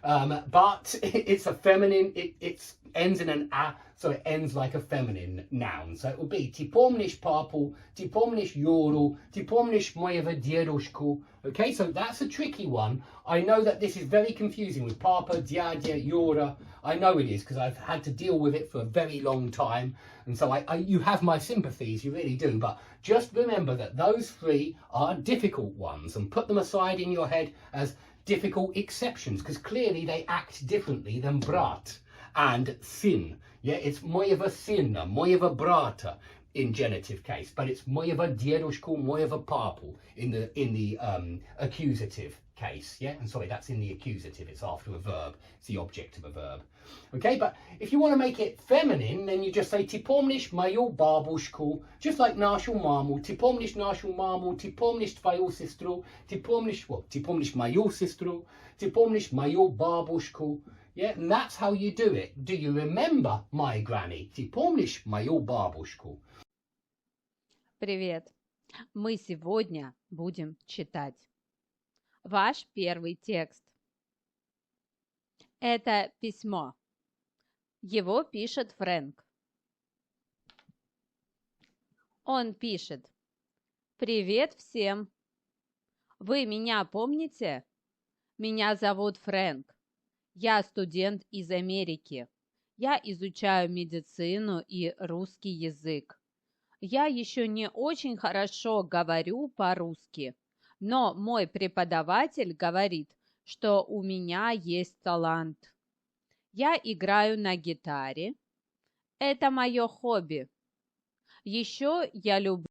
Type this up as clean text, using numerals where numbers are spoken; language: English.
But it's a feminine, it ends in an a, so it ends like a feminine noun. So it will be Ti pomnish papu, ti pomnish yoru, ti pomnish mojeva diedushku. Okay, so that's a tricky one. I know that this is very confusing with papa, djadja, yora. I know it is because I've had to deal with it for a very long time. And so you have my sympathies, you really do. But just remember that those three are difficult ones and put them aside in your head as difficult exceptions because clearly they act differently than brat and sin. Yeah, it's mojeva sinna, mojeva brata in genitive case, but it's mojeva diedushku, mojeva papu in the accusative case. Yeah, and sorry, that's in the accusative. It's after a verb. It's the object of a verb. Okay, but if you want to make it feminine, then you just say tipomnish mayo babushku, just like nashul mamu, tipomnish nashul mamu, tipomnish tvayu sistru, tipomnish mayo sistru, tipomnish mayo babushku. Yeah, and that's how you do it. Do you remember my granny? Tipomnish mayo babushku. Привет! Мы сегодня будем читать. Ваш первый текст. Это письмо. Его пишет Фрэнк. Он пишет: «Привет всем! Вы меня помните? Меня зовут Фрэнк. Я студент из Америки. Я изучаю медицину и русский язык. Я еще не очень хорошо говорю по-русски, но мой преподаватель говорит, что у меня есть талант. Я играю на гитаре. Это мое хобби. Еще я люблю